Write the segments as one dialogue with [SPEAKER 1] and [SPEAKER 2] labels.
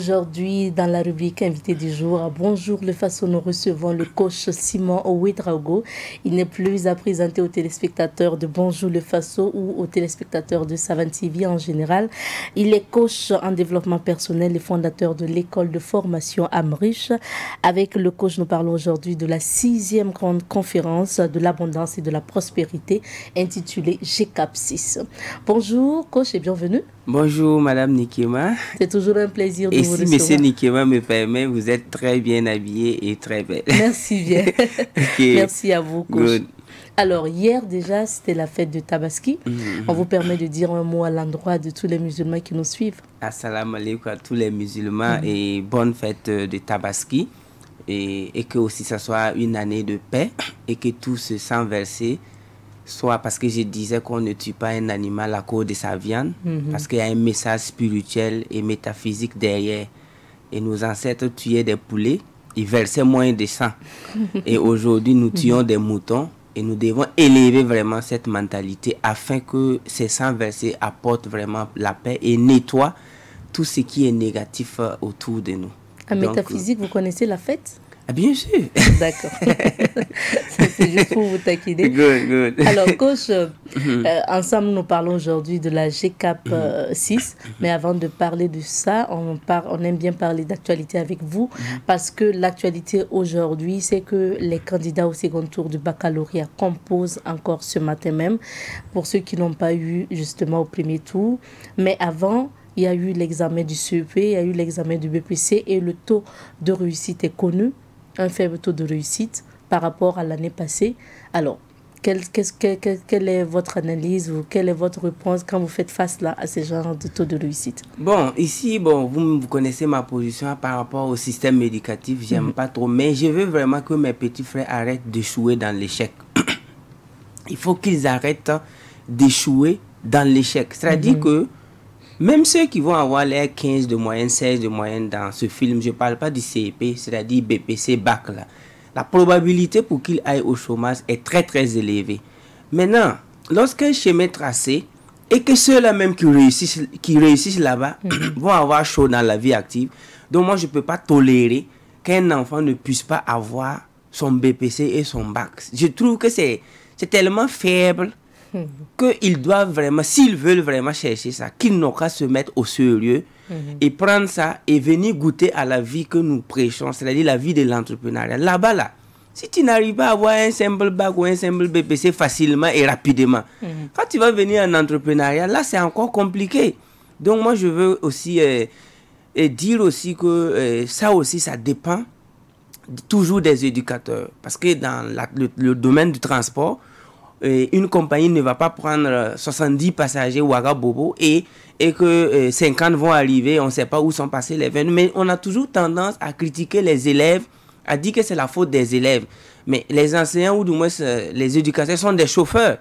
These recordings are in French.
[SPEAKER 1] Aujourd'hui, dans la rubrique invité du jour, à Bonjour le Faso, nous recevons le coach Simon Ouedraogo. Il n'est plus à présenter aux téléspectateurs de Bonjour le Faso ou aux téléspectateurs de Savane TV en général. Il est coach en développement personnel et fondateur de l'école de formation Amriche. Avec le coach, nous parlons aujourd'hui de la 6e grande conférence de l'abondance et de la prospérité intitulée GCAP 6. Bonjour coach et bienvenue.
[SPEAKER 2] Bonjour Madame Nikema.
[SPEAKER 1] C'est toujours un plaisir de vous recevoir.
[SPEAKER 2] Et si Monsieur Nikema me permet, vous êtes très bien habillée et très belle.
[SPEAKER 1] Merci bien.
[SPEAKER 2] Okay.
[SPEAKER 1] Merci à vous, coach. Good. Alors, hier déjà, c'était la fête de Tabaski. On vous permet de dire un mot à l'endroit de tous les musulmans qui nous suivent.
[SPEAKER 2] Assalamu alaikum à tous les musulmans et bonne fête de Tabaski. Et que aussi ça soit une année de paix et que tout se sent versé. Soit parce que je disais qu'on ne tue pas un animal à cause de sa viande, parce qu'il y a un message spirituel et métaphysique derrière. Et nos ancêtres tuaient des poulets, ils versaient moins de sang. Et aujourd'hui, nous tuons des moutons et nous devons élever vraiment cette mentalité afin que ces sangs versés apportent vraiment la paix et nettoient tout ce qui est négatif autour de nous.
[SPEAKER 1] En métaphysique, vous connaissez la fête ?
[SPEAKER 2] Bien sûr.
[SPEAKER 1] D'accord. C'est juste pour vous taquiner.
[SPEAKER 2] Good.
[SPEAKER 1] Alors, coach, ensemble, nous parlons aujourd'hui de la GCAP 6. Mais avant de parler de ça, on aime bien parler d'actualité avec vous. Parce que l'actualité aujourd'hui, c'est que les candidats au second tour du baccalauréat composent encore ce matin même. Pour ceux qui n'ont pas eu justement au premier tour. Mais avant, il y a eu l'examen du CEP, il y a eu l'examen du BPC et le taux de réussite est connu. Un faible taux de réussite par rapport à l'année passée. Alors, quelle est votre analyse ou quelle est votre réponse quand vous faites face là, à ce genre de taux de réussite?
[SPEAKER 2] Bon, ici, vous connaissez ma position par rapport au système éducatif. J'aime pas trop, mais je veux vraiment que mes petits frères arrêtent d'échouer dans l'échec. Il faut qu'ils arrêtent d'échouer dans l'échec. C'est-à-dire que même ceux qui vont avoir les 15 de moyenne, 16 de moyenne dans ce film, je ne parle pas du CEP, c'est-à-dire BPC, bac là. La probabilité pour qu'ils aillent au chômage est très très élevée. Maintenant, lorsqu'un chemin est tracé et que ceux-là même qui réussissent là-bas vont avoir chaud dans la vie active, donc moi je ne peux pas tolérer qu'un enfant ne puisse pas avoir son BPC et son bac. Je trouve que c'est tellement faible qu'ils doivent vraiment, s'ils veulent vraiment chercher ça, qu'ils n'ont qu'à se mettre au sérieux et prendre ça et venir goûter à la vie que nous prêchons, c'est-à-dire la vie de l'entrepreneuriat. Là-bas, là, si tu n'arrives pas à avoir un simple bac ou un simple BPC facilement et rapidement, quand tu vas venir en entrepreneuriat, là, c'est encore compliqué. Donc, moi, je veux aussi dire aussi que ça aussi, ça dépend toujours des éducateurs. Parce que dans le domaine du transport, une compagnie ne va pas prendre 70 passagers Ouaga Bobo et que 50 vont arriver, on ne sait pas où sont passés les 20. Mais on a toujours tendance à critiquer les élèves, à dire que c'est la faute des élèves. Mais les enseignants ou du moins les éducateurs sont des chauffeurs.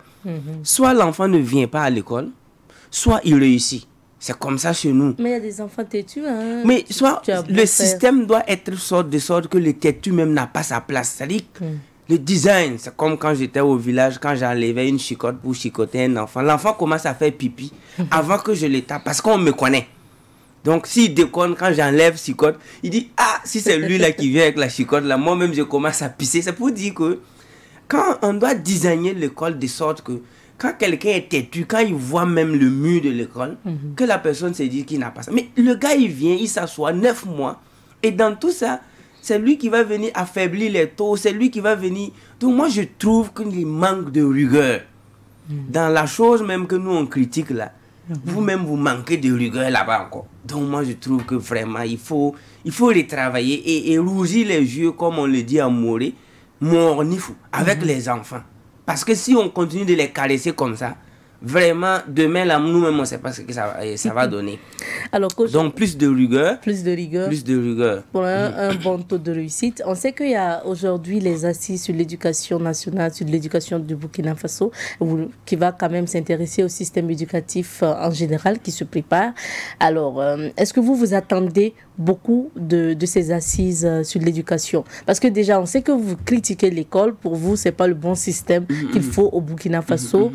[SPEAKER 2] Soit l'enfant ne vient pas à l'école, soit il réussit. C'est comme ça chez nous.
[SPEAKER 1] Mais il y a des enfants têtus. Hein?
[SPEAKER 2] Mais soit le système doit être de sorte que le têtu même n'a pas sa place. C'est-à-dire le design, c'est comme quand j'étais au village, quand j'enlevais une chicotte pour chicoter un enfant. L'enfant commence à faire pipi avant que je le tape parce qu'on me connaît. Donc s'il déconne, quand j'enlève chicotte, il dit « Ah, si c'est lui là qui vient avec la chicotte, là, moi-même je commence à pisser. » C'est pour dire que quand on doit designer l'école de sorte que quand quelqu'un est têtu, quand il voit même le mur de l'école, que la personne se dit qu'il n'a pas ça. Mais le gars, il vient, il s'assoit 9 mois et dans tout ça, c'est lui qui va venir affaiblir les taux, c'est lui qui va venir... Donc moi, je trouve qu'il manque de rigueur. Dans la chose même que nous, on critique là, vous-même, vous manquez de rigueur là-bas encore. Donc moi, je trouve que vraiment, il faut retravailler et rougir les yeux, comme on le dit en Moré, mornifou, avec les enfants. Parce que si on continue de les caresser comme ça, vraiment, demain, là, nous-mêmes, on ne sait pas ce que ça va donner.
[SPEAKER 1] Alors, coach,
[SPEAKER 2] donc, plus de rigueur.
[SPEAKER 1] Plus de rigueur.
[SPEAKER 2] Plus de rigueur.
[SPEAKER 1] Pour un bon taux de réussite. On sait qu'il y a aujourd'hui les assises sur l'éducation nationale, sur l'éducation du Burkina Faso, qui va quand même s'intéresser au système éducatif en général, qui se prépare. Alors, est-ce que vous attendez, beaucoup de ces assises sur l'éducation? Parce que déjà, on sait que vous critiquez l'école. Pour vous, ce n'est pas le bon système qu'il faut au Burkina Faso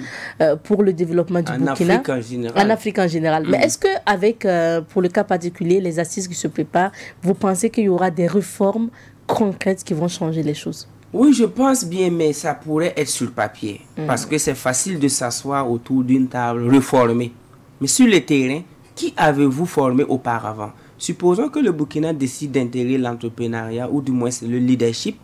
[SPEAKER 1] pour le développement du Burkina.
[SPEAKER 2] Afrique en général.
[SPEAKER 1] En Afrique en général. Mais est-ce qu'avec, pour le cas particulier, les assises qui se préparent, vous pensez qu'il y aura des réformes concrètes qui vont changer les choses?
[SPEAKER 2] Oui, je pense bien, mais ça pourrait être sur papier. Parce que c'est facile de s'asseoir autour d'une table reformée. Mais sur le terrain, qui avez-vous formé auparavant? Supposons que le Burkina décide d'intégrer l'entrepreneuriat ou du moins le leadership,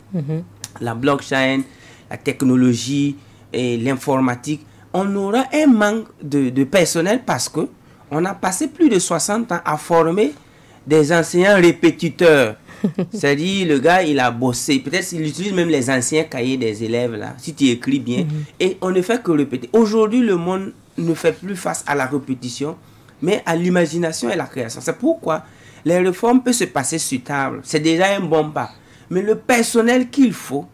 [SPEAKER 2] la blockchain, la technologie et l'informatique. On aura un manque de personnel parce que on a passé plus de 60 ans à former des enseignants répétiteurs. C'est-à-dire, le gars, il a bossé. Peut-être qu'il utilise même les anciens cahiers des élèves, là, si tu écris bien. Et on ne fait que répéter. Aujourd'hui, le monde ne fait plus face à la répétition, mais à l'imagination et la création. C'est pourquoi les réformes peuvent se passer sur table. C'est déjà un bon pas. Mais le personnel qu'il faut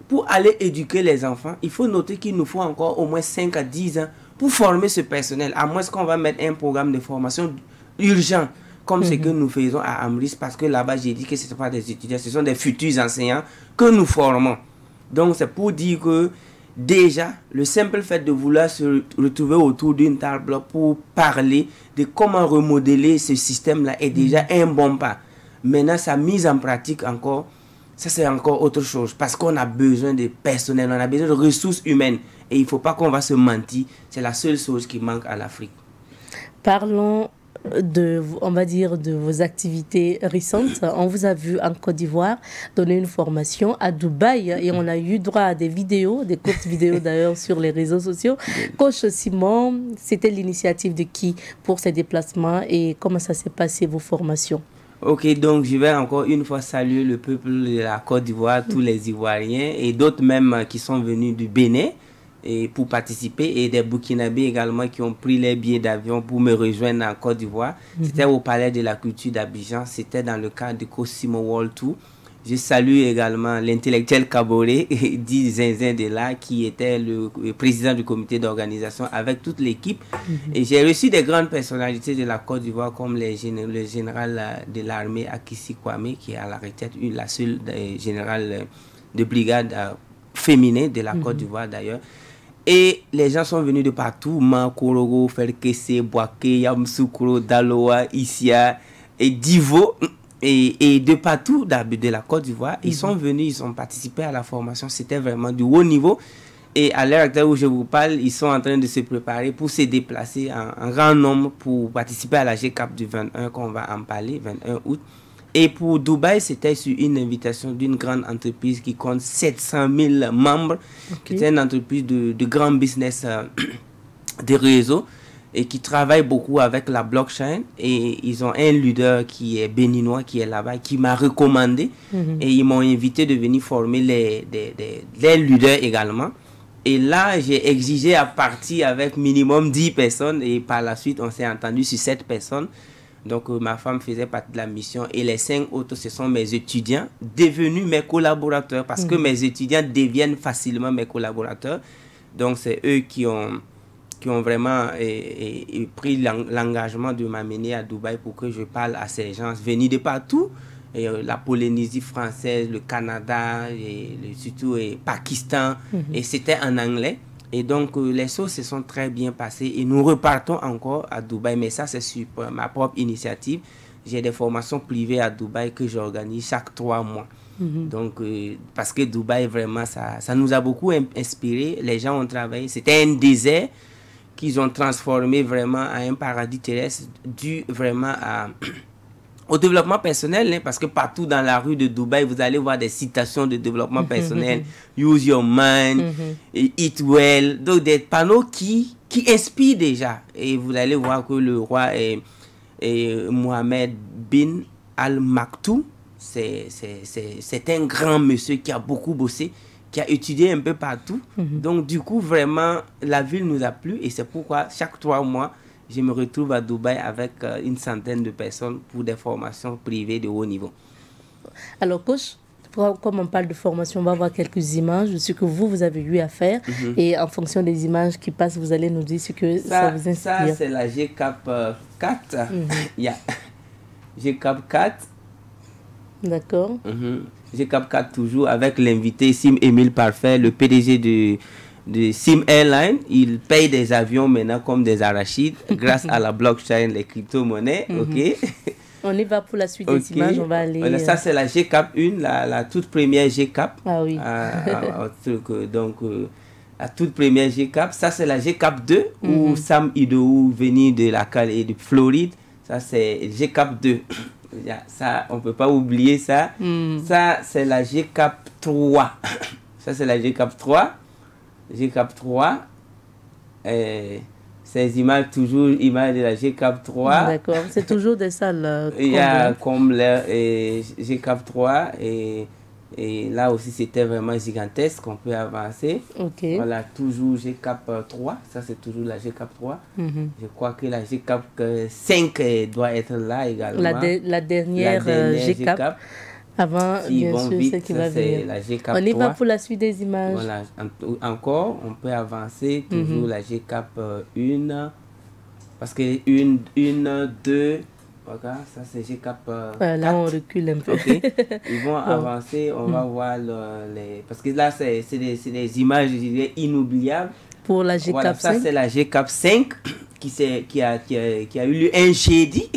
[SPEAKER 2] pour aller éduquer les enfants, il faut noter qu'il nous faut encore au moins 5 à 10 ans pour former ce personnel. À moins qu'on va mettre un programme de formation urgent, comme ce que nous faisons à Amris, parce que là-bas, j'ai dit que ce ne sont pas des étudiants, ce sont des futurs enseignants que nous formons. Donc, c'est pour dire que déjà, le simple fait de vouloir se retrouver autour d'une table pour parler de comment remodeler ce système-là est déjà un bon pas. Maintenant, sa mise en pratique encore, ça c'est encore autre chose, parce qu'on a besoin de personnel, on a besoin de ressources humaines. Et il ne faut pas qu'on va se mentir, c'est la seule chose qui manque à l'Afrique.
[SPEAKER 1] Parlons on va dire, de vos activités récentes. On vous a vu en Côte d'Ivoire donner une formation à Dubaï et on a eu droit à des vidéos, des courtes vidéos d'ailleurs sur les réseaux sociaux. Coach Simon, c'était l'initiative de qui pour ces déplacements et comment ça s'est passé vos formations?
[SPEAKER 2] Ok, donc je vais encore une fois saluer le peuple de la Côte d'Ivoire, tous les Ivoiriens et d'autres même qui sont venus du Bénin et pour participer, et des Burkinabés également qui ont pris les billets d'avion pour me rejoindre en Côte d'Ivoire. C'était au Palais de la Culture d'Abidjan, c'était dans le cadre du Cosimo World Tour. Je salue également l'intellectuel Kaboré, dit Zinzin de là, qui était le président du comité d'organisation avec toute l'équipe. Et j'ai reçu des grandes personnalités de la Côte d'Ivoire comme le général de l'armée Akissi Kwame, qui est à la retraite, la seule générale de brigade féminin de la Côte d'Ivoire d'ailleurs. Et les gens sont venus de partout, Makorogo, Felkese, Boaké, Yamsoukro, Daloa, Issia et Divo. Et de partout de la Côte d'Ivoire, ils sont venus, ils ont participé à la formation. C'était vraiment du haut niveau. Et à l'heure actuelle où je vous parle, ils sont en train de se préparer pour se déplacer en grand nombre pour participer à la GCAP du 21, qu'on va en parler, 21 août. Et pour Dubaï, c'était sur une invitation d'une grande entreprise qui compte 700 000 membres. C'était une entreprise de grand business de réseau et qui travaille beaucoup avec la blockchain. Et ils ont un leader qui est béninois, qui est là-bas, qui m'a recommandé. Et ils m'ont invité de venir former les leaders également. Et là, j'ai exigé à partir avec minimum 10 personnes. Et par la suite, on s'est entendu sur 7 personnes. Donc, ma femme faisait partie de la mission. Et les 5 autres, ce sont mes étudiants devenus mes collaborateurs. Parce que mes étudiants deviennent facilement mes collaborateurs. Donc, c'est eux qui ont vraiment pris l'engagement de m'amener à Dubaï pour que je parle à ces gens venus de partout. Et, la Polynésie française, le Canada, et surtout le Pakistan. Et c'était en anglais. Et donc, les choses se sont très bien passées. Et nous repartons encore à Dubaï. Mais ça, c'est sur ma propre initiative. J'ai des formations privées à Dubaï que j'organise chaque 3 mois. Donc, parce que Dubaï, vraiment, ça nous a beaucoup inspiré. Les gens ont travaillé. C'était un désert qu'ils ont transformé vraiment en un paradis terrestre dû vraiment au développement personnel, hein, parce que partout dans la rue de Dubaï, vous allez voir des citations de développement personnel, use your mind, eat well, donc des panneaux qui inspirent déjà. Et vous allez voir que le roi Mohamed bin Al Maktoum, c'est un grand monsieur qui a beaucoup bossé, qui a étudié un peu partout. Donc du coup, vraiment, la ville nous a plu et c'est pourquoi chaque 3 mois, je me retrouve à Dubaï avec une centaine de personnes pour des formations privées de haut niveau.
[SPEAKER 1] Alors, coach, comme on parle de formation, on va voir quelques images de ce que vous avez eu à faire. Et en fonction des images qui passent, vous allez nous dire ce que ça vous inspire.
[SPEAKER 2] Ça, c'est la GCAP 4. GCAP 4.
[SPEAKER 1] D'accord.
[SPEAKER 2] GCAP 4 toujours avec l'invité Sim Émile Parfait, le PDG de Sim Airline. Il paye des avions maintenant comme des arachides grâce à la blockchain, les crypto-monnaies. Ok.
[SPEAKER 1] On y va pour la suite des images, on va aller...
[SPEAKER 2] Voilà, ça c'est la GCAP 1, la toute première GCAP.
[SPEAKER 1] Ah oui.
[SPEAKER 2] Donc, la toute première GCAP. Ça c'est la GCAP 2, où Sam Idowu venait de la de Floride. Ça c'est GCAP 2. Ça, on ne peut pas oublier ça. Ça c'est la GCAP 3. Ça c'est la GCAP 3. GCAP 3. Ces images, toujours images de la GCAP 3.
[SPEAKER 1] D'accord, c'est toujours des salles.
[SPEAKER 2] Il y a comme le GCAP 3 et là aussi c'était vraiment gigantesque, on peut avancer.
[SPEAKER 1] Okay.
[SPEAKER 2] Voilà, toujours GCAP 3, ça c'est toujours la GCAP 3. Je crois que la GCAP 5 doit être là également.
[SPEAKER 1] La dernière GCAP. Avant,
[SPEAKER 2] si
[SPEAKER 1] bien sûr,
[SPEAKER 2] vite,
[SPEAKER 1] ce qui va venir.
[SPEAKER 2] La GCAP
[SPEAKER 1] on y
[SPEAKER 2] 3.
[SPEAKER 1] va pour la suite des images.
[SPEAKER 2] Voilà, encore, on peut avancer, toujours la GCAP 1. Parce que 1, 2, voilà, ça c'est GCAP 4.
[SPEAKER 1] Là, on recule un peu.
[SPEAKER 2] Okay. Ils vont avancer, on va voir les... Parce que là, c'est des images, je dirais, inoubliables.
[SPEAKER 1] Pour la GCAP
[SPEAKER 2] voilà,
[SPEAKER 1] 5.
[SPEAKER 2] Ça, c'est la GCAP 5 qui a eu lieu un jeudi.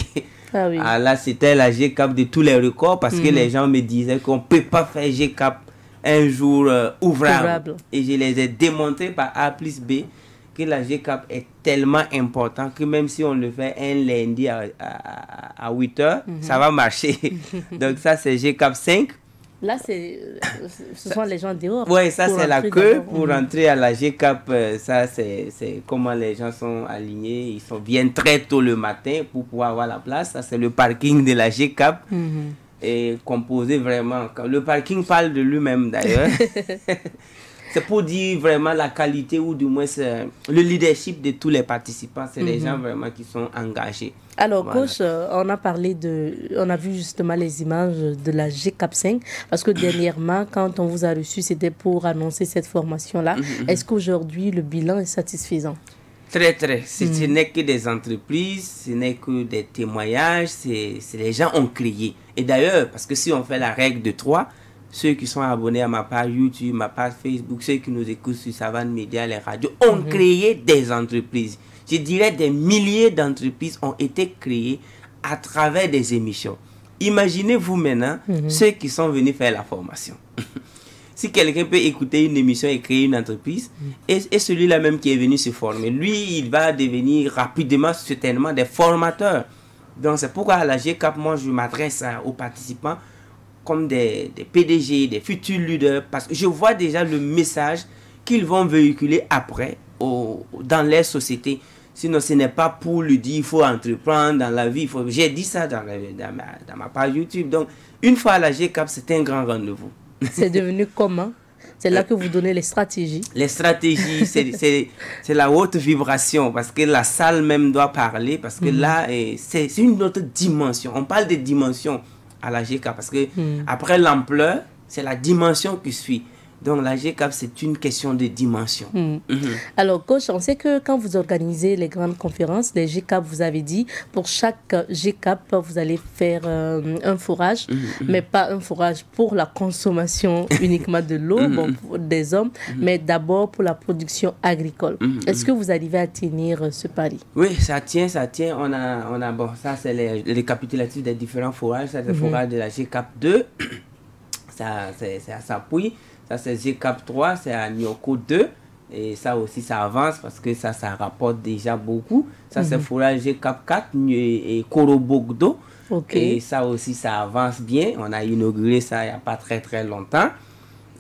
[SPEAKER 1] Ah oui.
[SPEAKER 2] Ah, là, c'était la GCAP de tous les records parce que les gens me disaient qu'on ne peut pas faire GCAP un jour ouvrable. Et je les ai démontrés par A plus B que la GCAP est tellement important que même si on le fait un lundi à 8 h, ça va marcher. Donc ça, c'est GCAP 5.
[SPEAKER 1] Là, ce sont les gens dehors.
[SPEAKER 2] Oui, ça c'est la queue pour entrer à la GCAP. Ça, c'est comment les gens sont alignés. Ils viennent très tôt le matin pour pouvoir avoir la place. Ça, c'est le parking de la GCAP. Et composé vraiment. Le parking parle de lui-même d'ailleurs. C'est pour dire vraiment la qualité ou du moins le leadership de tous les participants. C'est les gens vraiment qui sont engagés.
[SPEAKER 1] Alors, voilà. Coach, on a vu justement les images de la GCAP 5 parce que dernièrement, quand on vous a reçu, c'était pour annoncer cette formation-là. Est-ce qu'aujourd'hui, le bilan est satisfaisant?
[SPEAKER 2] Très, très. Ce n'est que des entreprises, ce n'est que des témoignages, les gens ont créé. Et d'ailleurs, parce que si on fait la règle de 3, ceux qui sont abonnés à ma page YouTube, ma page Facebook, ceux qui nous écoutent sur Savane Média, les radios, ont créé des entreprises. Je dirais des milliers d'entreprises ont été créées à travers des émissions. Imaginez-vous maintenant ceux qui sont venus faire la formation. Si quelqu'un peut écouter une émission et créer une entreprise, et celui-là même qui est venu se former, lui, il va devenir rapidement, certainement, des formateurs. Donc, c'est pourquoi à la GCAP, moi, je m'adresse aux participants comme des PDG, des futurs leaders, parce que je vois déjà le message qu'ils vont véhiculer après dans les sociétés. Sinon, ce n'est pas pour lui dire il faut entreprendre dans la vie. J'ai dit ça dans ma page YouTube. Donc, une fois à la GCAP, c'est un grand rendez-vous.
[SPEAKER 1] C'est devenu comment? C'est là que vous donnez les stratégies. Les
[SPEAKER 2] stratégies, c'est la haute vibration, parce que la salle même doit parler, parce que là, c'est une autre dimension. On parle de dimension à la GCAP, parce que après l'ampleur, c'est la dimension qui suit. Donc la GCAP, c'est une question de dimension.
[SPEAKER 1] Alors, coach, on sait que quand vous organisez les grandes conférences, les GCAP, vous avez dit, pour chaque GCAP, vous allez faire un forage, mais pas un forage pour la consommation uniquement de l'eau, des hommes, mais d'abord pour la production agricole. Est-ce que vous arrivez à tenir ce pari?
[SPEAKER 2] Oui, ça tient. On a bon, ça c'est les récapitulatifs des différents forages. Ça c'est le forage de la GCAP 2. Ça, c'est à Sapuy. Ça, c'est GCAP 3, c'est à Nyoko 2. Et ça aussi, ça avance parce que ça rapporte déjà beaucoup. Ça, c'est forage GCAP 4 et Korobogdo. Et ça aussi, ça avance bien. On a inauguré ça il n'y a pas très, très longtemps.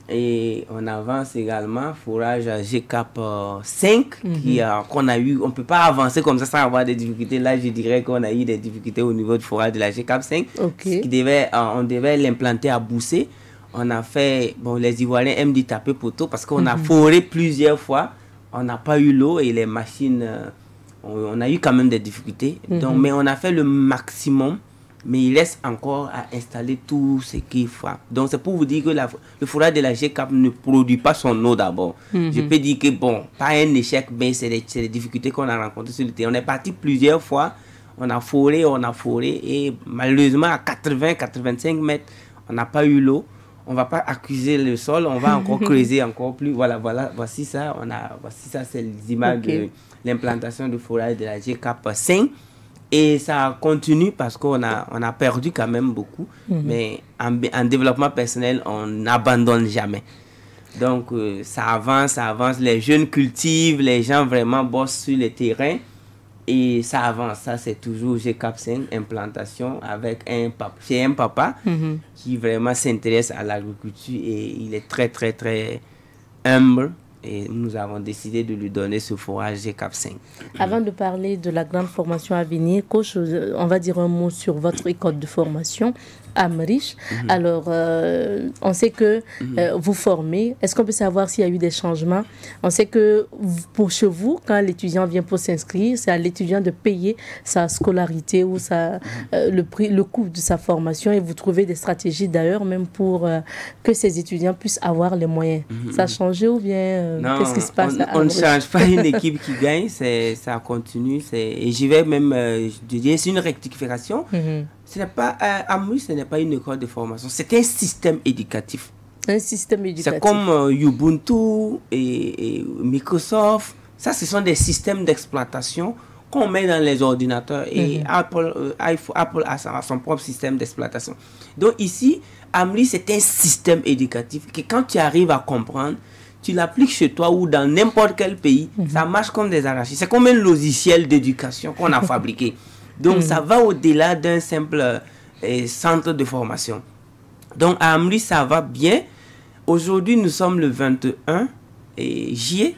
[SPEAKER 2] Et on avance également forage GCAP 5 qu'on a eu. On ne peut pas avancer comme ça sans avoir des difficultés. Là, je dirais qu'on a eu des difficultés au niveau du forage de la GCAP 5. On devait l'implanter à Boussé. On a fait, les Ivoiriens aiment dire taper poteau parce qu'on a foré plusieurs fois. On n'a pas eu l'eau et les machines, on a eu quand même des difficultés. Donc, mais on a fait le maximum. Mais il reste encore à installer tout ce qu'il faut. Donc, c'est pour vous dire que le forage de la GCAP ne produit pas son eau d'abord. Je peux dire que, pas un échec, mais c'est des difficultés qu'on a rencontrées sur le terrain. On est parti plusieurs fois. On a foré et malheureusement, à 80-85 mètres, on n'a pas eu l'eau. On ne va pas accuser le sol, on va encore creuser encore plus. Voici ça, c'est les images de l'implantation du forage de la GCAP 5. Et ça continue parce qu'on a perdu quand même beaucoup. Mais en développement personnel, on n'abandonne jamais. Donc, ça avance. Les jeunes cultivent, les gens vraiment bossent sur le terrain. Et ça avance. Ça, c'est toujours GCAP 5, implantation avec un papa qui vraiment s'intéresse à l'agriculture. Et il est très, très, très humble. Et nous avons décidé de lui donner ce forage GCAP 5.
[SPEAKER 1] Avant de parler de la grande formation à venir, coach, on va dire un mot sur votre école de formation, Amrish. Alors, on sait que vous formez. Est-ce qu'on peut savoir s'il y a eu des changements? On sait que chez vous, quand l'étudiant vient pour s'inscrire, c'est à l'étudiant de payer sa scolarité ou le coût de sa formation, et vous trouvez des stratégies d'ailleurs même pour que ces étudiants puissent avoir les moyens. Ça a changé ou bien qu'est-ce qui se passe?
[SPEAKER 2] On ne change pas une équipe qui gagne, ça continue. Et j'y vais même, je dirais, c'est une rectification. Ce n'est pas, Amrish, ce n'est pas une école de formation, c'est un système éducatif.
[SPEAKER 1] Un système éducatif.
[SPEAKER 2] C'est comme Ubuntu et Microsoft. Ça, ce sont des systèmes d'exploitation qu'on met dans les ordinateurs. Et Apple a son propre système d'exploitation. Donc ici, Amrish, c'est un système éducatif que quand tu arrives à comprendre, tu l'appliques chez toi ou dans n'importe quel pays, ça marche comme des arachides. C'est comme un logiciel d'éducation qu'on a fabriqué. Donc, ça va au-delà d'un simple centre de formation. Donc, à Amrish, ça va bien. Aujourd'hui, nous sommes le 21 juillet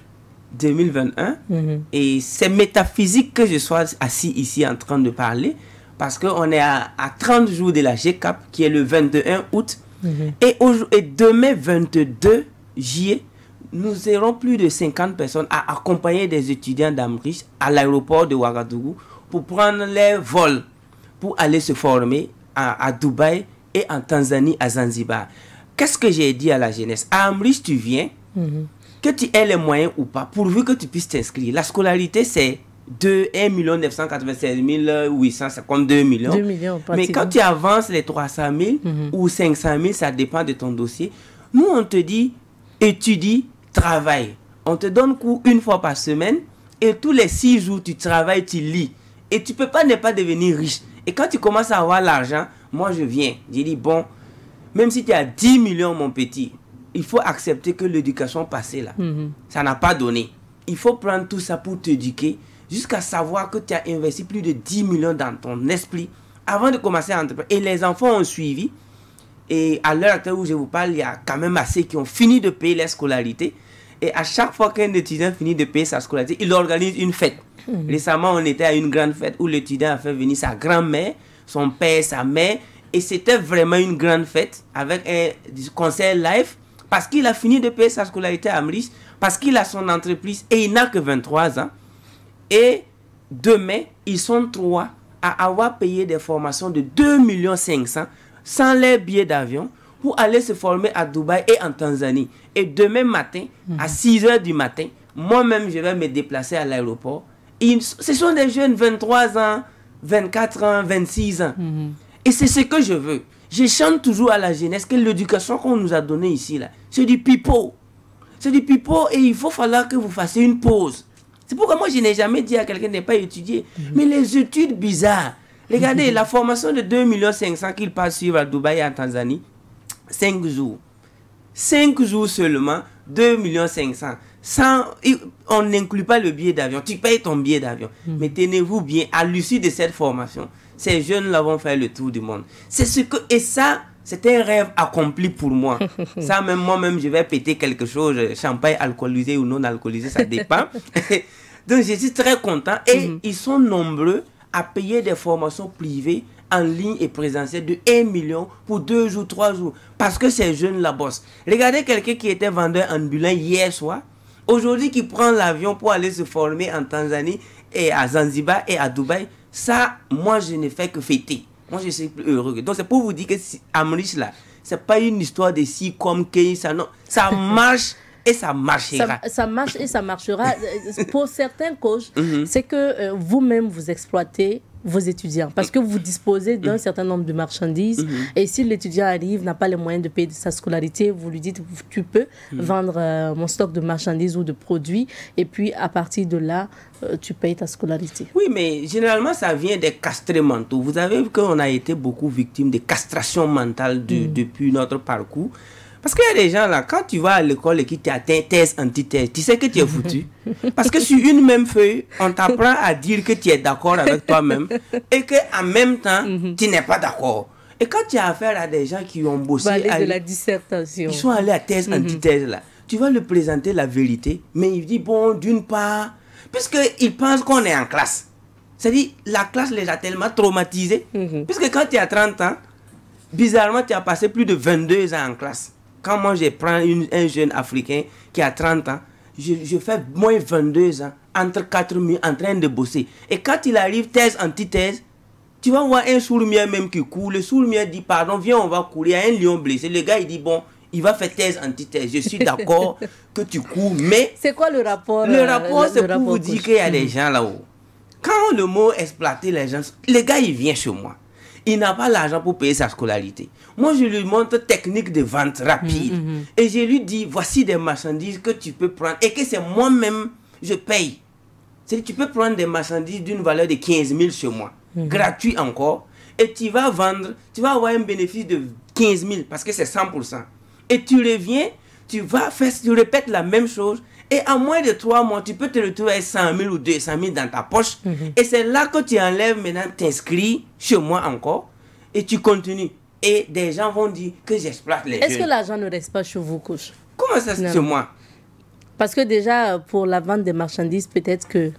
[SPEAKER 2] 2021. Et c'est métaphysique que je sois assis ici en train de parler. Parce qu'on est à 30 jours de la GCAP, qui est le 21 août. Et demain, 22 juillet, nous aurons plus de 50 personnes à accompagner des étudiants d'Amrish à l'aéroport de Ouagadougou pour prendre les vols, pour aller se former à Dubaï et en Tanzanie, à Zanzibar. Qu'est-ce que j'ai dit à la jeunesse? À Amrish, tu viens, que tu aies les moyens ou pas, pourvu que tu puisses t'inscrire. La scolarité, c'est 1 996 800, c'est comme 2 millions.
[SPEAKER 1] 2 millions,
[SPEAKER 2] mais quand tu avances les 300 000 ou 500 000, ça dépend de ton dossier. Nous, on te dit, étudie, travaille. On te donne cours une fois par semaine et tous les 6 jours, tu travailles, tu lis. Et tu ne peux pas ne pas devenir riche. Et quand tu commences à avoir l'argent, moi je viens. J'ai dit, bon, même si tu as 10 millions, mon petit, il faut accepter que l'éducation passée là, ça n'a pas donné. Il faut prendre tout ça pour t'éduquer jusqu'à savoir que tu as investi plus de 10 millions dans ton esprit avant de commencer à entreprendre. Et les enfants ont suivi. Et à l'heure actuelle où je vous parle, il y a quand même assez qui ont fini de payer leur scolarité. Et à chaque fois qu'un étudiant finit de payer sa scolarité, il organise une fête. Récemment, on était à une grande fête où l'étudiant a fait venir sa grand-mère, son père, sa mère. Et c'était vraiment une grande fête avec un concert live parce qu'il a fini de payer sa scolarité à Amrish, parce qu'il a son entreprise et il n'a que 23 ans. Et demain, ils sont 3 à avoir payé des formations de 2 500 000 sans les billets d'avion pour aller se former à Dubaï et en Tanzanie. Et demain matin, à 6 h du matin, moi-même, je vais me déplacer à l'aéroport. Ce sont des jeunes 23 ans, 24 ans, 26 ans. Et c'est ce que je veux. Je chante toujours à la jeunesse que l'éducation qu'on nous a donnée ici, là, c'est du pipeau. C'est du pipeau et il faut falloir que vous fassiez une pause. C'est pourquoi moi, je n'ai jamais dit à quelqu'un de ne pas étudier. Mais les études bizarres. Regardez, la formation de 2 500 000 qu'il passe suivre à Dubaï et en Tanzanie, 5 jours. 5 jours seulement, 2 500 000. On n'inclut pas le billet d'avion. Tu payes ton billet d'avion. Mais tenez-vous bien, à l'issue de cette formation, ces jeunes-là vont faire le tour du monde. Et ça, c'est un rêve accompli pour moi. Ça, même moi-même, je vais péter quelque chose, champagne alcoolisé ou non alcoolisé, ça dépend. Donc, je suis très content. Et ils sont nombreux à payer des formations privées en ligne et présentielles de 1 million pour 2 jours, 3 jours. Parce que ces jeunes-là bossent. Regardez quelqu'un qui était vendeur ambulant hier soir. Aujourd'hui, qui prend l'avion pour aller se former en Tanzanie et à Zanzibar et à Dubaï. Ça, moi, je ne fais que fêter. Moi, je suis plus heureux. Donc, c'est pour vous dire que Amrish, là, c'est pas une histoire de si comme que ça, non. Ça marche et ça marchera.
[SPEAKER 1] Ça marche et ça marchera. Pour certains coachs, c'est que vous-même, vous exploitez vos étudiants? Parce que vous disposez d'un certain nombre de marchandises et si l'étudiant arrive, n'a pas les moyens de payer sa scolarité, vous lui dites, tu peux vendre mon stock de marchandises ou de produits et puis à partir de là, tu payes ta scolarité.
[SPEAKER 2] Oui, mais généralement, ça vient des castrés mentaux. Vous avez vu qu'on a été beaucoup victimes de castration mentale depuis notre parcours. Parce qu'il y a des gens là, quand tu vas à l'école et qu'ils t'atteint thèse, antithèse, tu sais que tu es foutu. Parce que sur une même feuille, on t'apprend à dire que tu es d'accord avec toi-même et qu'en même temps, tu n'es pas d'accord. Et quand tu as affaire à des gens qui ont bossé...
[SPEAKER 1] de la dissertation.
[SPEAKER 2] Ils sont allés à thèse, antithèse là. Tu vas lui présenter la vérité, mais il dit, bon, d'une part, puisqu'il pense qu'on est en classe. C'est-à-dire, la classe les a tellement traumatisés. Puisque quand tu as 30 ans, bizarrement, tu as passé plus de 22 ans en classe. Quand moi, je prends un jeune Africain qui a 30 ans, je fais moins 22 ans, entre 4 murs, en train de bosser. Et quand il arrive thèse, antithèse, tu vas voir un sourd-muet même qui court. Le sourd-muet dit, pardon, viens, on va courir. Il y a un lion blessé. Le gars, il dit, bon, il va faire thèse, antithèse. Je suis d'accord que tu cours, mais...
[SPEAKER 1] C'est quoi le rapport?
[SPEAKER 2] Le rapport, c'est pour vous dire qu'il y a des gens là-haut. Quand le mot exploiter les gens, le gars, il vient chez moi. Il n'a pas l'argent pour payer sa scolarité. Moi, je lui montre technique de vente rapide. Et je lui dis, voici des marchandises que tu peux prendre et que c'est moi-même, je paye. C'est-à-dire, tu peux prendre des marchandises d'une valeur de 15 000 chez moi, gratuit encore, et tu vas vendre, tu vas avoir un bénéfice de 15 000 parce que c'est 100%. Et tu reviens, tu répètes la même chose, et en moins de 3 mois, tu peux te retrouver avec 100 000 ou 200 000 dans ta poche. Et c'est là que tu enlèves maintenant, t'inscris chez moi encore, et tu continues. Et des gens vont dire que j'exploite les jeunes.
[SPEAKER 1] Est-ce que l'argent ne reste pas chez vous, coach?
[SPEAKER 2] Comment ça, c'est chez moi?
[SPEAKER 1] Parce que déjà, pour la vente des marchandises, peut-être que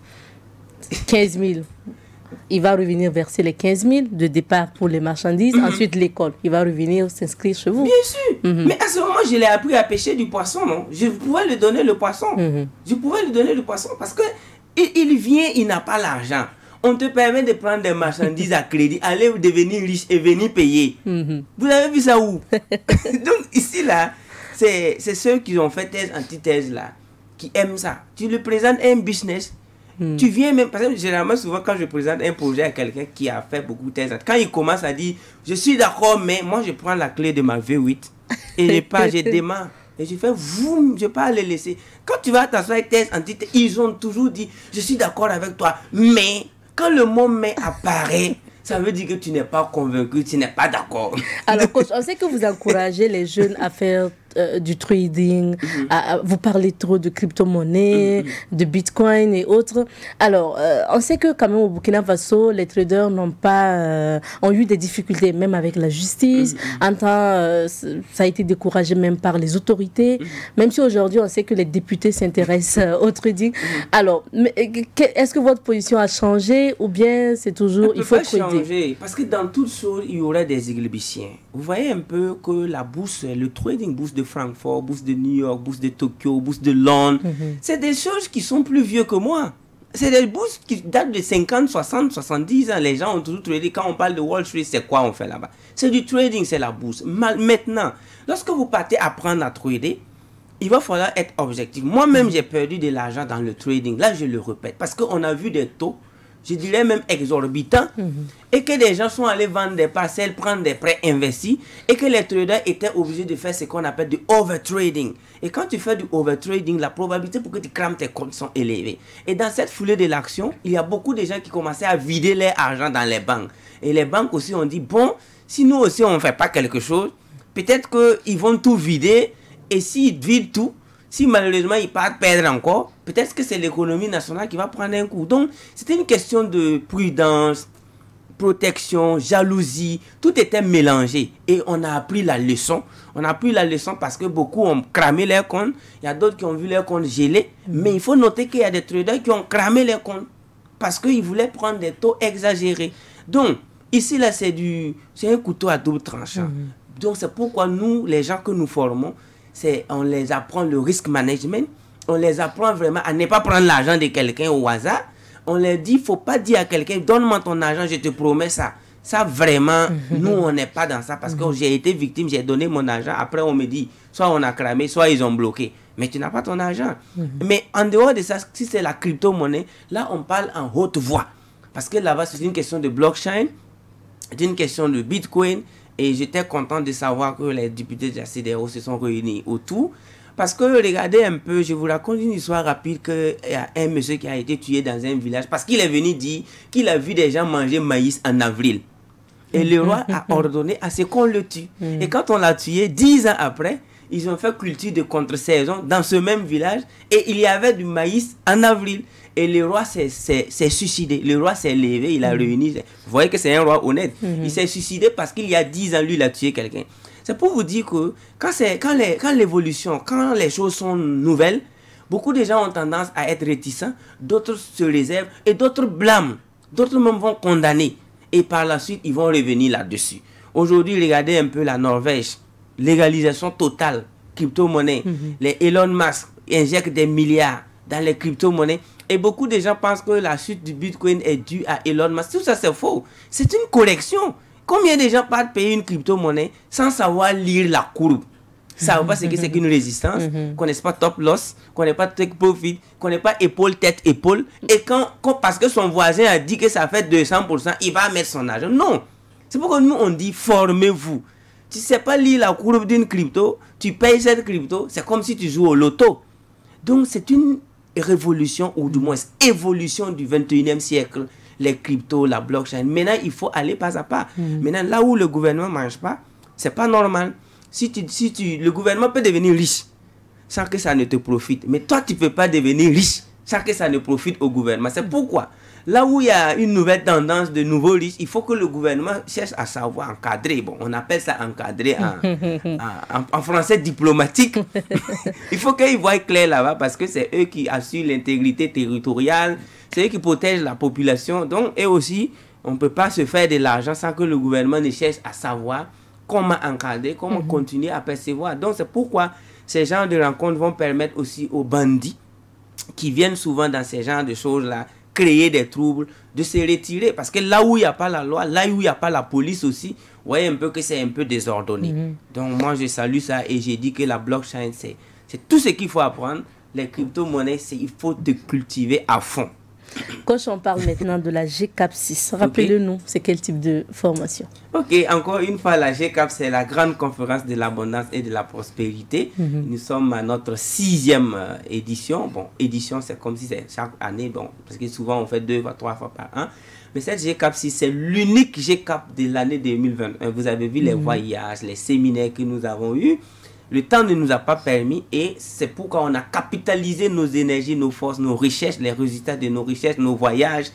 [SPEAKER 1] 15 000, il va revenir verser les 15 000 de départ pour les marchandises. Ensuite, l'école, il va revenir s'inscrire chez vous.
[SPEAKER 2] Bien sûr. Mais à ce moment, je l'ai appris à pêcher du poisson, non? Je pouvais lui donner le poisson. Je pouvais lui donner le poisson parce que il vient, il n'a pas l'argent. On te permet de prendre des marchandises à crédit, aller devenir riche et venir payer. Vous avez vu ça où? Donc ici, là, c'est ceux qui ont fait thèse, antithèse, là, qui aiment ça. Tu lui présentes un business, tu viens même, parce que généralement, souvent, quand je présente un projet à quelqu'un qui a fait beaucoup de thèse, quand il commence à dire, je suis d'accord, mais moi, je prends la clé de ma V8 et je démarre. Et je fais, je ne vais pas les laisser. Quand tu vas t'asseoir avec thèse, antithèse, ils ont toujours dit, je suis d'accord avec toi, mais quand le mot mais apparaît, ça veut dire que tu n'es pas convaincu, tu n'es pas d'accord.
[SPEAKER 1] Alors, coach, on sait que vous encouragez les jeunes à faire du trading, vous parlez trop de crypto-monnaies, de bitcoin et autres. Alors, on sait que quand même au Burkina Faso, les traders ont eu des difficultés, même avec la justice. Ça a été découragé même par les autorités. Même si aujourd'hui, on sait que les députés s'intéressent au trading. Alors, est-ce que votre position a changé ou bien c'est toujours, il faut trader?
[SPEAKER 2] Parce que dans toutes choses, il y aurait des églébiciens. Vous voyez un peu que la bourse, le trading, bourse de Francfort, bourse de New York, bourse de Tokyo, bourse de Londres, c'est des choses qui sont plus vieux que moi. C'est des bourses qui datent de 50, 60, 70 ans. Les gens ont toujours tradé. Quand on parle de Wall Street, c'est quoi on fait là-bas? C'est du trading, c'est la bourse. Maintenant, lorsque vous partez apprendre à trader, il va falloir être objectif. Moi-même, j'ai perdu de l'argent dans le trading. Là, je le répète. Parce qu'on a vu des taux, je dirais même exorbitants, et que des gens sont allés vendre des parcelles, prendre des prêts investis, et que les traders étaient obligés de faire ce qu'on appelle du overtrading. Et quand tu fais du overtrading, la probabilité pour que tu crames tes comptes sont élevées. Et dans cette foulée de l'action, il y a beaucoup de gens qui commençaient à vider leur argent dans les banques. Et les banques aussi ont dit, bon, si nous aussi on ne fait pas quelque chose, peut-être qu'ils vont tout vider, et s'ils vident tout, si malheureusement ils partent perdre encore, peut-être que c'est l'économie nationale qui va prendre un coup. Donc, c'était une question de prudence, protection, jalousie. Tout était mélangé. Et on a appris la leçon. On a appris la leçon parce que beaucoup ont cramé leurs comptes. Il y a d'autres qui ont vu leurs comptes gelés. Mais il faut noter qu'il y a des traders qui ont cramé leurs comptes parce qu'ils voulaient prendre des taux exagérés. Donc, ici, là, c'est un couteau à double tranchant. Donc, c'est pourquoi nous, les gens que nous formons, on les apprend le risk management, on les apprend vraiment à ne pas prendre l'argent de quelqu'un au hasard. On leur dit, il ne faut pas dire à quelqu'un, donne-moi ton argent, je te promets ça. Ça vraiment, nous, on n'est pas dans ça parce que j'ai été victime, j'ai donné mon argent. Après, on me dit, soit on a cramé, soit ils ont bloqué. Mais tu n'as pas ton argent. Mais en dehors de ça, si c'est la crypto-monnaie, là, on parle en haute voix. Parce que là-bas, c'est une question de blockchain, c'est une question de Bitcoin. Et j'étais content de savoir que les députés de la CEDEAO se sont réunis autour. Parce que, regardez un peu, je vous raconte une histoire rapide qu'il y a un monsieur qui a été tué dans un village parce qu'il est venu dire qu'il a vu des gens manger maïs en avril. Et le roi a ordonné à ce qu'on le tue. Et quand on l'a tué, 10 ans après, ils ont fait culture de contre-saison dans ce même village et il y avait du maïs en avril. Et le roi s'est suicidé. Le roi s'est levé, il a réuni. Vous voyez que c'est un roi honnête. Il s'est suicidé parce qu'il y a 10 ans, lui, il a tué quelqu'un. C'est pour vous dire que quand l'évolution, quand les choses sont nouvelles, beaucoup de gens ont tendance à être réticents, d'autres se réservent et d'autres blâment. D'autres même vont condamner. Et par la suite, ils vont revenir là-dessus. Aujourd'hui, regardez un peu la Norvège. Légalisation totale, crypto-monnaie. Les Elon Musk injectent des milliards dans les crypto-monnaies. Et beaucoup de gens pensent que la chute du Bitcoin est due à Elon Musk. Tout ça, c'est faux. C'est une correction. Combien de gens partent payer une crypto-monnaie sans savoir lire la courbe? Ça ne savent pas ce que c'est qu'une résistance, connaissent pas top loss, connaissent pas take profit, connaissent pas épaule, tête, épaule. Et parce que son voisin a dit que ça fait 200%, il va mettre son argent. Non. C'est pourquoi nous, on dit formez-vous. Tu ne sais pas lire la courbe d'une crypto, tu payes cette crypto, c'est comme si tu joues au loto. Donc, c'est une révolution, ou du moins évolution du 21e siècle. Les cryptos, la blockchain. Maintenant, il faut aller pas à pas. Maintenant, là où le gouvernement ne mange pas, c'est pas normal. Le gouvernement peut devenir riche sans que ça ne te profite. Mais toi, tu ne peux pas devenir riche sans que ça ne profite au gouvernement. C'est pourquoi, là où il y a une nouvelle tendance de nouveaux riches, il faut que le gouvernement cherche à savoir encadrer. Bon, on appelle ça encadrer en français diplomatique. Il faut qu'ils voient clair là-bas parce que c'est eux qui assurent l'intégrité territoriale, c'est eux qui protègent la population. Donc, et aussi, on ne peut pas se faire de l'argent sans que le gouvernement ne cherche à savoir comment encadrer, comment continuer à percevoir. Donc, c'est pourquoi ces genres de rencontres vont permettre aussi aux bandits qui viennent souvent dans ces genres de choses-là, créer des troubles, de se retirer. Parce que là où il n'y a pas la loi, là où il n'y a pas la police aussi, vous voyez un peu que c'est un peu désordonné. Donc, moi, je salue ça et j'ai dit que la blockchain, c'est tout ce qu'il faut apprendre. Les crypto-monnaies, il faut te cultiver à fond.
[SPEAKER 1] Quand on parle maintenant de la GCAP 6, rappelez-le-nous, c'est quel type de formation?
[SPEAKER 2] Ok, encore une fois, la GCAP, c'est la grande conférence de l'abondance et de la prospérité. Nous sommes à notre 6e édition. Bon, édition, c'est comme si c'est chaque année, bon, parce que souvent on fait 2 fois, 3 fois par an. Mais cette GCAP 6, c'est l'unique GCAP de l'année 2021. Vous avez vu les voyages, les séminaires que nous avons eus. Le temps ne nous a pas permis et c'est pourquoi on a capitalisé nos énergies, nos forces, nos recherches, les résultats de nos recherches, nos voyages,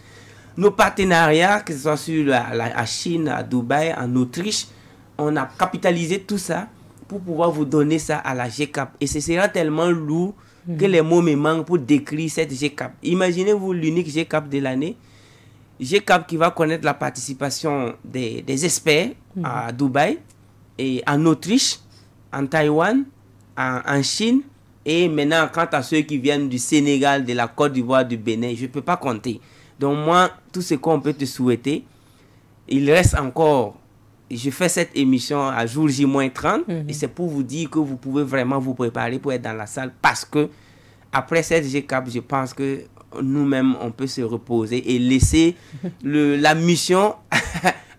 [SPEAKER 2] nos partenariats, que ce soit sur la Chine, à Dubaï, en Autriche. On a capitalisé tout ça pour pouvoir vous donner ça à la GCAP. Et ce sera tellement lourd que les mots me manquent pour décrire cette GCAP. Imaginez-vous l'unique GCAP de l'année. GCAP qui va connaître la participation des experts à Dubaï et en Autriche, en Taïwan, en Chine, et maintenant, quant à ceux qui viennent du Sénégal, de la Côte d'Ivoire, du Bénin, je ne peux pas compter. Donc moi, tout ce qu'on peut te souhaiter, il reste encore, je fais cette émission à jour J-30, et c'est pour vous dire que vous pouvez vraiment vous préparer pour être dans la salle, parce que après cette GCAP, je pense que nous-mêmes, on peut se reposer et laisser la mission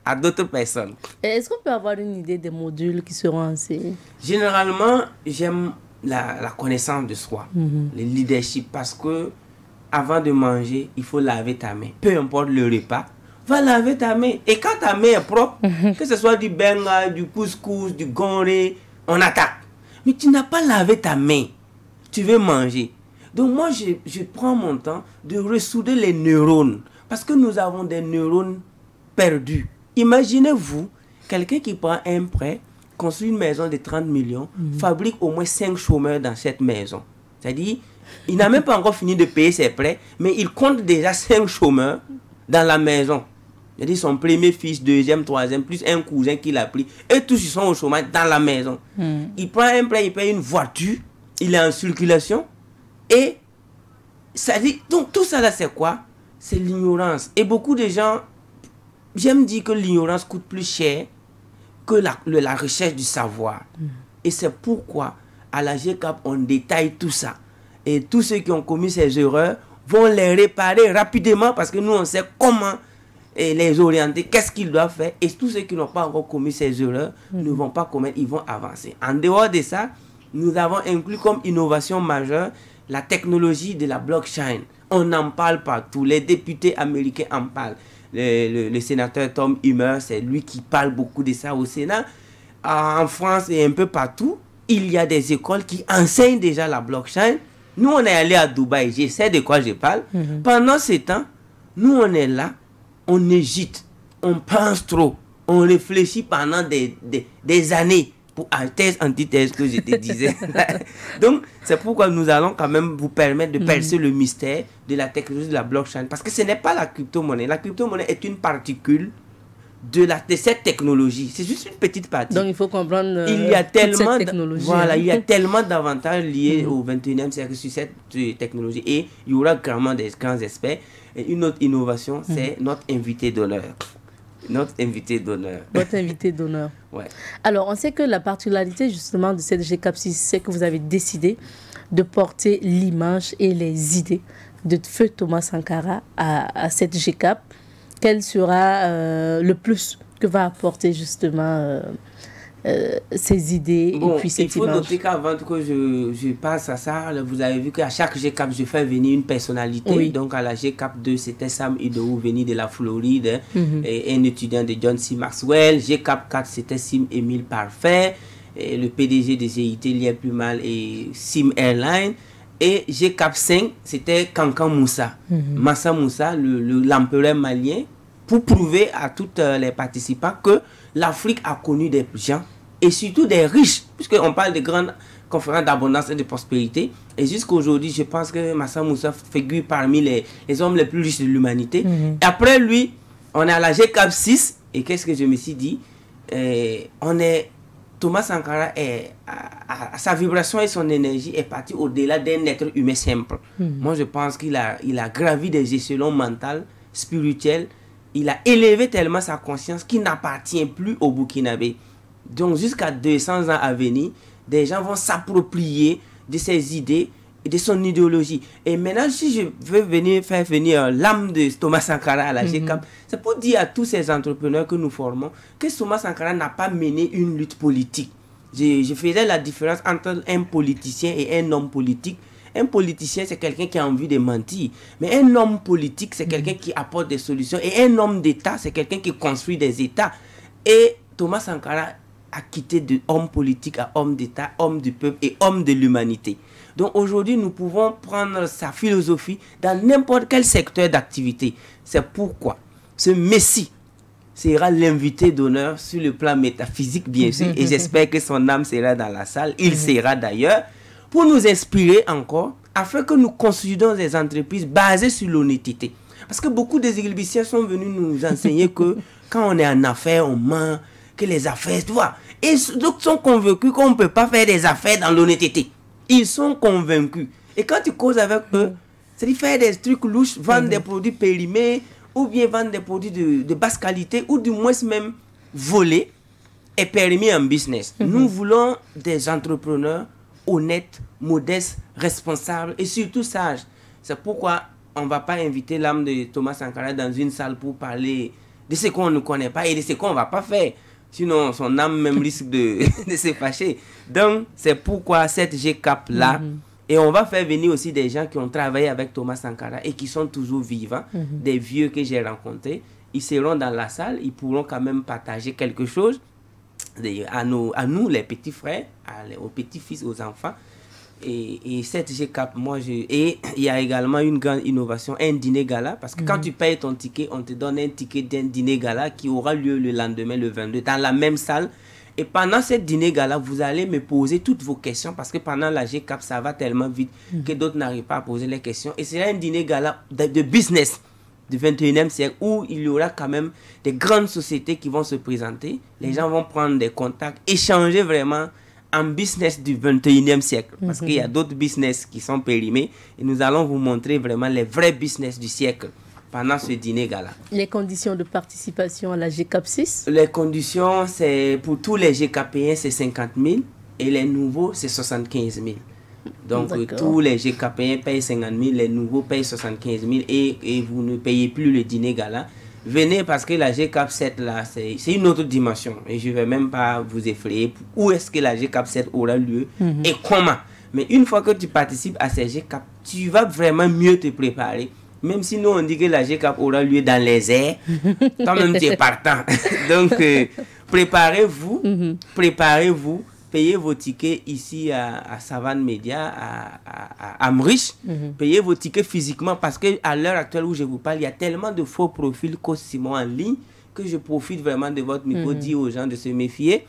[SPEAKER 2] à d'autres personnes.
[SPEAKER 1] Est-ce qu'on peut avoir une idée des modules qui seront enseignés?
[SPEAKER 2] Généralement, j'aime la connaissance de soi, le leadership, parce que avant de manger, il faut laver ta main. Peu importe le repas, va laver ta main. Et quand ta main est propre, que ce soit du benga, du couscous, du gonré, on attaque. Mais tu n'as pas lavé ta main. Tu veux manger. Donc moi, je prends mon temps de ressouder les neurones. Parce que nous avons des neurones perdus. Imaginez-vous, quelqu'un qui prend un prêt, construit une maison de 30 millions, fabrique au moins 5 chômeurs dans cette maison. C'est-à-dire, il n'a même pas encore fini de payer ses prêts, mais il compte déjà 5 chômeurs dans la maison. C'est-à-dire son premier fils, deuxième, troisième, plus un cousin qu'il a pris. Et tous ils sont au chômage dans la maison. Il prend un prêt, il paye une voiture, il est en circulation. Et ça dit, donc tout ça là c'est quoi? C'est l'ignorance. Et beaucoup de gens, j'aime dire que l'ignorance coûte plus cher que la recherche du savoir. Et c'est pourquoi à la GCAP on détaille tout ça. Et tous ceux qui ont commis ces erreurs vont les réparer rapidement parce que nous on sait comment et les orienter, qu'est-ce qu'ils doivent faire. Et tous ceux qui n'ont pas encore commis ces erreurs ne vont pas commettre, ils vont avancer. En dehors de ça, nous avons inclus comme innovation majeure la technologie de la blockchain. On en parle partout. Les députés américains en parlent. Le sénateur Tom Emmer, c'est lui qui parle beaucoup de ça au Sénat. En France et un peu partout, il y a des écoles qui enseignent déjà la blockchain. Nous, on est allé à Dubaï, je sais de quoi je parle. Pendant ce temps, nous, on est là, on hésite, on pense trop, on réfléchit pendant des années pour thèse, antithèse que je te disais. Donc, c'est pourquoi nous allons quand même vous permettre de percer le mystère de la technologie de la blockchain. Parce que ce n'est pas la crypto-monnaie. La crypto-monnaie est une particule de cette technologie. C'est juste une petite partie.
[SPEAKER 1] Donc, il faut comprendre
[SPEAKER 2] il y a tellement
[SPEAKER 1] cette technologie.
[SPEAKER 2] Voilà, il y a tellement d'avantages liés au 21e siècle sur cette technologie. Et il y aura clairement des grands experts. Et une autre innovation, c'est notre invité d'honneur. Notre invité d'honneur.
[SPEAKER 1] Votre invité d'honneur.
[SPEAKER 2] Ouais.
[SPEAKER 1] Alors, on sait que la particularité justement de cette GCAP6, c'est que vous avez décidé de porter l'image et les idées de feu Thomas Sankara à cette GCAP. Quel sera le plus que va apporter justement ces idées et puis cette image.
[SPEAKER 2] Il faut noter qu'avant que je passe à ça, vous avez vu qu'à chaque GCAP, je fais venir une personnalité. Oui. Donc à la GCAP 2, c'était Sam Idowu, venu de la Floride, et un étudiant de John C. Maxwell. GCAP 4, c'était Sim Émile Parfait, et le PDG de GIT, Lier Plus Mal et Sim Airline. Et GCAP 5, c'était Kankan Moussa, Massa Moussa, l'empereur malien, pour prouver à tous les participants que l'Afrique a connu des gens, et surtout des riches, puisqu'on parle de grandes conférences d'abondance et de prospérité. Et jusqu'à aujourd'hui, je pense que Massa Moussa figure parmi les hommes les plus riches de l'humanité. Et après lui, on est à la GCAP 6, et qu'est-ce que je me suis dit, Thomas Sankara, sa vibration et son énergie est partie au-delà d'un être humain simple. Moi, je pense qu'il a gravi des échelons mentaux, spirituels. Il a élevé tellement sa conscience qu'il n'appartient plus au Burkinabé. Donc, jusqu'à 200 ans à venir, des gens vont s'approprier de ses idées et de son idéologie. Et maintenant, si je veux faire venir l'âme de Thomas Sankara à la GCAP, c'est pour dire à tous ces entrepreneurs que nous formons que Thomas Sankara n'a pas mené une lutte politique. Je faisais la différence entre un politicien et un homme politique. Un politicien, c'est quelqu'un qui a envie de mentir. Mais un homme politique, c'est quelqu'un qui apporte des solutions. Et un homme d'État, c'est quelqu'un qui construit des États. Et Thomas Sankara a quitté de homme politique à homme d'État, homme du peuple et homme de l'humanité. Donc aujourd'hui, nous pouvons prendre sa philosophie dans n'importe quel secteur d'activité. C'est pourquoi ce Messie sera l'invité d'honneur sur le plan métaphysique, bien sûr. Et j'espère que son âme sera dans la salle. Il sera d'ailleurs, pour nous inspirer encore, afin que nous construisions des entreprises basées sur l'honnêteté. Parce que beaucoup des églisiens sont venus nous enseigner que quand on est en affaires, on ment, que les affaires, tu vois. Et d'autres sont convaincus qu'on ne peut pas faire des affaires dans l'honnêteté. Ils sont convaincus. Et quand tu causes avec eux, c'est-à-dire faire des trucs louches, vendre des produits périmés, ou bien vendre des produits de basse qualité, ou du moins même voler, est permis en business. Nous voulons des entrepreneurs honnêtes, modestes, responsables et surtout sages. C'est pourquoi on ne va pas inviter l'âme de Thomas Sankara dans une salle pour parler de ce qu'on ne connaît pas et de ce qu'on ne va pas faire. Sinon, son âme même risque de se fâcher. Donc, c'est pourquoi cette GCAP-là, et on va faire venir aussi des gens qui ont travaillé avec Thomas Sankara et qui sont toujours vivants, des vieux que j'ai rencontrés. Ils seront dans la salle, ils pourront quand même partager quelque chose à nous, les petits frères, aux petits-fils, aux enfants. Et cette GCAP, et il y a également une grande innovation, un dîner gala, parce que quand tu payes ton ticket, on te donne un ticket d'un dîner gala qui aura lieu le lendemain, le 22, dans la même salle. Et pendant ce dîner gala, vous allez me poser toutes vos questions, parce que pendant la GCAP, ça va tellement vite que d'autres n'arrivent pas à poser les questions. Et c'est un dîner gala de business du 21e siècle, où il y aura quand même des grandes sociétés qui vont se présenter. Les gens vont prendre des contacts, échanger vraiment en business du 21e siècle. Parce qu'il y a d'autres business qui sont périmés. Et nous allons vous montrer vraiment les vrais business du siècle pendant ce dîner gala.
[SPEAKER 1] Les conditions de participation à la GCAP 6?
[SPEAKER 2] Les conditions, c'est pour tous les GCAPiens, c'est 50 000. Et les nouveaux, c'est 75 000. Donc, tous les GCAPiens payent 50 000, les nouveaux payent 75 000 et vous ne payez plus le dîner gala. venez parce que la GCAP 7 là, c'est une autre dimension. Et je ne vais même pas vous effrayer. Où est-ce que la GCAP 7 aura lieu et comment? Mais une fois que tu participes à ces GCAP, tu vas vraiment mieux te préparer. Même si nous on dit que la GCAP aura lieu dans les airs, toi-même tu es partant. Donc préparez-vous, payez vos tickets ici à Savane Média, à Amrich. Payez vos tickets physiquement parce qu'à l'heure actuelle où je vous parle, il y a tellement de faux profils Coach Simon en ligne que je profite vraiment de votre micro, dire aux gens de se méfier.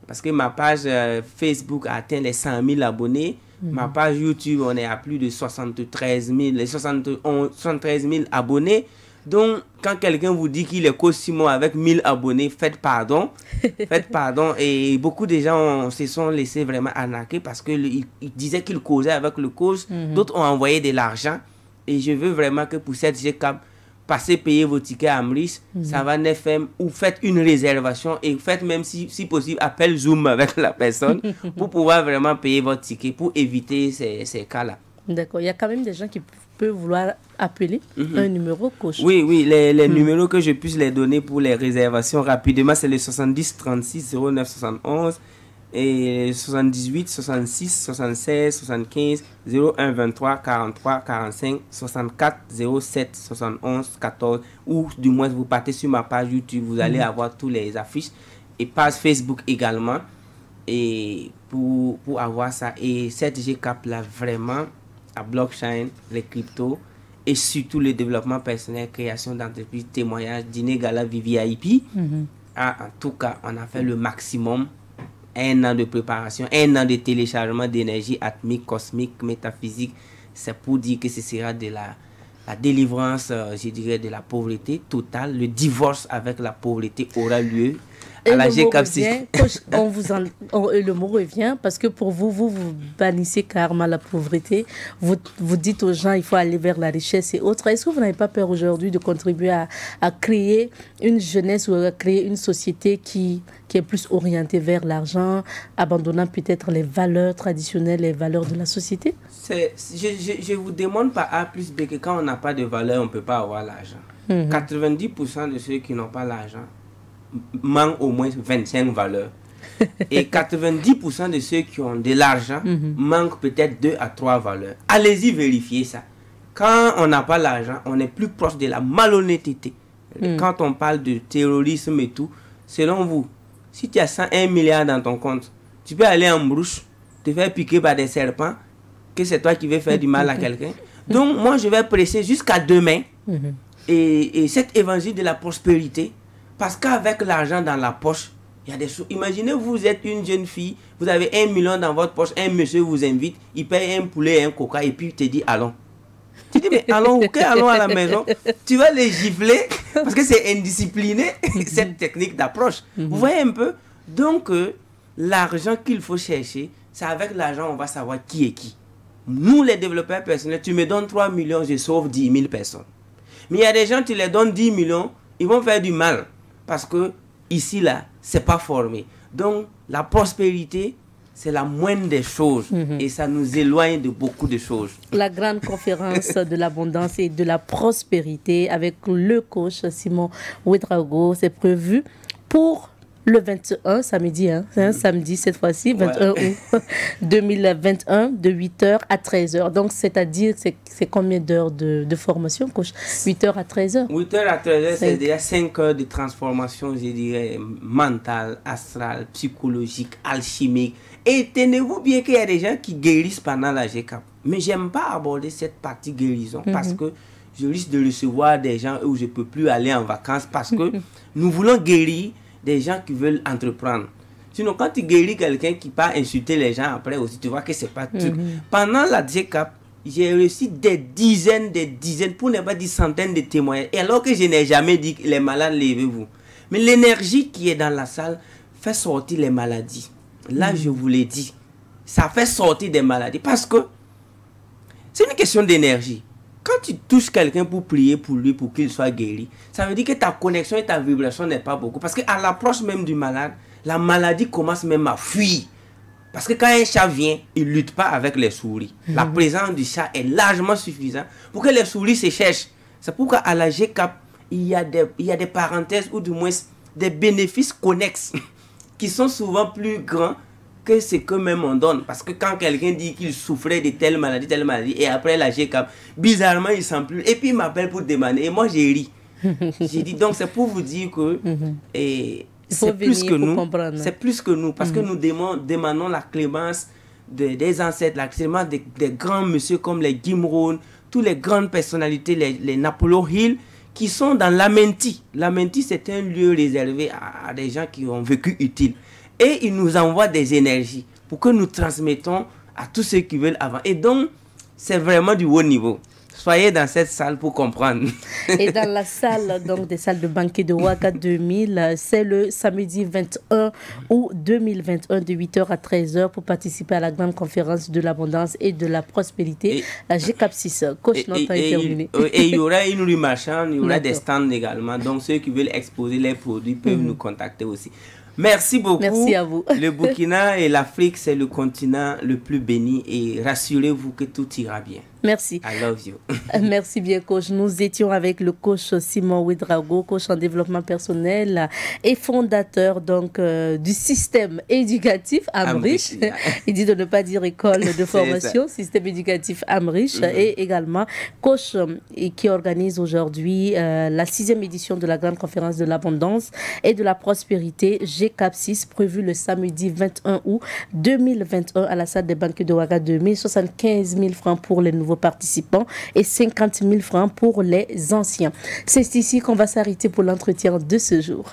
[SPEAKER 2] Parce que ma page Facebook a atteint les 100 000 abonnés. Ma page YouTube, on est à plus de 73 000 abonnés. Donc, quand quelqu'un vous dit qu'il est Coach Simon avec 1000 abonnés, faites pardon. Faites pardon. Et beaucoup de gens se sont laissés vraiment arnaquer parce qu'ils disaient qu'ils causaient avec le coach. D'autres ont envoyé de l'argent. Et je veux vraiment que pour cette GCAP, passez payer vos tickets à Amrich, Savane FM, ou faites une réservation et faites même si possible appel Zoom avec la personne pour pouvoir vraiment payer votre ticket pour éviter ces cas-là.
[SPEAKER 1] D'accord, il y a quand même des gens qui peuvent vouloir appeler un numéro coach.
[SPEAKER 2] Oui, les numéros que je puisse les donner pour les réservations rapidement, c'est le 70 36 09 71 et 78 66 76 75 01 23 43 45 64 07 71 14, ou du moins vous partez sur ma page YouTube, vous allez avoir tous les affiches, et page Facebook également, et pour avoir ça. Et cette GCAP là, vraiment, la blockchain, les cryptos et surtout le développement personnel, création d'entreprises, témoignages, dîner, gala, VIP. En tout cas, on a fait le maximum. 1 an de préparation, 1 an de téléchargement d'énergie atomique, cosmique, métaphysique. C'est pour dire que ce sera de la délivrance, je dirais, de la pauvreté totale. Le divorce avec la pauvreté aura lieu.
[SPEAKER 1] Et le mot revient, coach, le mot revient parce que pour vous bannissez carrément la pauvreté. Vous dites aux gens il faut aller vers la richesse et autres. Est-ce que vous n'avez pas peur aujourd'hui de contribuer à créer une jeunesse ou à créer une société qui est plus orientée vers l'argent, abandonnant peut-être les valeurs traditionnelles, les valeurs de la société?
[SPEAKER 2] Je vous demande pas A plus B que quand on n'a pas de valeur, on ne peut pas avoir l'argent. 90% de ceux qui n'ont pas l'argent manquent au moins 25 valeurs. Et 90% de ceux qui ont de l'argent manquent peut-être 2 à 3 valeurs. Allez-y vérifier ça. Quand on n'a pas l'argent, on est plus proche de la malhonnêteté. Quand on parle de terrorisme et tout, selon vous, si tu as 101 milliards dans ton compte, tu peux aller en brouche, te faire piquer par des serpents, que c'est toi qui veux faire du mal à quelqu'un. Donc moi je vais presser jusqu'à demain et cet évangile de la prospérité, parce qu'avec l'argent dans la poche, il y a des choses. Imaginez, vous êtes une jeune fille, vous avez 1 million dans votre poche, un monsieur vous invite, il paye un poulet et un coca et puis il te dit allons. Tu dis mais allons, ok, allons à la maison. Tu vas les gifler parce que c'est indiscipliné cette technique d'approche. Vous voyez un peu? Donc l'argent qu'il faut chercher, c'est avec l'argent on va savoir qui est qui. Nous les développeurs personnels, tu me donnes 3 millions, je sauve 10 000 personnes. Mais il y a des gens, tu les donnes 10 millions, ils vont faire du mal. Parce que ici, là, c'est pas formé. Donc, la prospérité, c'est la moindre des choses. Et ça nous éloigne de beaucoup de choses.
[SPEAKER 1] La grande conférence de l'abondance et de la prospérité avec le coach Simon Ouedraogo, c'est prévu pour le 21, samedi, hein, c'est un samedi cette fois-ci, 21 août 2021, de 8h à 13h. Donc, c'est-à-dire, c'est combien d'heures de formation, coach? 8h à 13h?
[SPEAKER 2] 8h à 13h, c'est déjà 5 heures de transformation, je dirais, mentale, astrale, psychologique, alchimique. Et tenez-vous bien qu'il y a des gens qui guérissent pendant la GCAP. Mais j'aime pas aborder cette partie guérison parce que je risque de recevoir des gens où je ne peux plus aller en vacances parce que nous voulons guérir des gens qui veulent entreprendre. Sinon, quand tu guéris quelqu'un qui part insulter les gens après aussi, tu vois que c'est pas tout. Pendant la GCAP, j'ai reçu des dizaines, pour ne pas dire centaines de témoignages. Et alors que je n'ai jamais dit les malades, levez-vous. Mais l'énergie qui est dans la salle fait sortir les maladies. Là, je vous l'ai dit, ça fait sortir des maladies parce que c'est une question d'énergie. Quand tu touches quelqu'un pour prier pour lui, pour qu'il soit guéri, ça veut dire que ta connexion et ta vibration n'est pas beaucoup. Parce qu'à l'approche même du malade, la maladie commence même à fuir. Parce que quand un chat vient, il ne lutte pas avec les souris. La présence du chat est largement suffisante pour que les souris se cherchent. C'est pourquoi à la GCAP, il y a des parenthèses ou du moins des bénéfices connexes qui sont souvent plus grands que ce que même on donne. Parce que quand quelqu'un dit qu'il souffrait de telle maladie, et après la GCAP, bizarrement, il sent plus. Et puis, il m'appelle pour demander. Et moi, j'ai ri. J'ai dit, donc, c'est pour vous dire que c'est plus que nous. C'est plus que nous. Parce que nous demandons la clémence des ancêtres, la clémence des grands messieurs comme les Jim Rohn, toutes les grandes personnalités, les Napoleon Hill, qui sont dans l'Amenti. L'Amenti, c'est un lieu réservé à des gens qui ont vécu utile. Et il nous envoie des énergies pour que nous transmettons à tous ceux qui veulent avant. Et donc, c'est vraiment du haut niveau. Soyez dans cette salle pour comprendre.
[SPEAKER 1] Et dans la salle donc, des salles de banquet de Ouaga 2000, c'est le samedi 21 août 2021 de 8h à 13h pour participer à la grande conférence de l'abondance et de la prospérité, la GCAP 6. Coach, notre temps est terminé.
[SPEAKER 2] Et il y aura une rue marchande, il y aura des stands également. Donc, ceux qui veulent exposer les produits peuvent nous contacter aussi. Merci beaucoup.
[SPEAKER 1] Merci à vous.
[SPEAKER 2] Le Burkina et l'Afrique, c'est le continent le plus béni et rassurez-vous que tout ira bien.
[SPEAKER 1] Merci.
[SPEAKER 2] I love you.
[SPEAKER 1] Merci bien, coach. Nous étions avec le coach Simon Ouedraogo, coach en développement personnel et fondateur donc du système éducatif Amrish. Il dit de ne pas dire école de formation, système éducatif Amrish, et également coach qui organise aujourd'hui la 6e édition de la grande conférence de l'abondance et de la prospérité GCAP 6, prévue le samedi 21 août 2021 à la salle des banquets de Ouaga 2000, 75 000 francs pour les nouveaux participants et 50 000 francs pour les anciens. C'est ici qu'on va s'arrêter pour l'entretien de ce jour.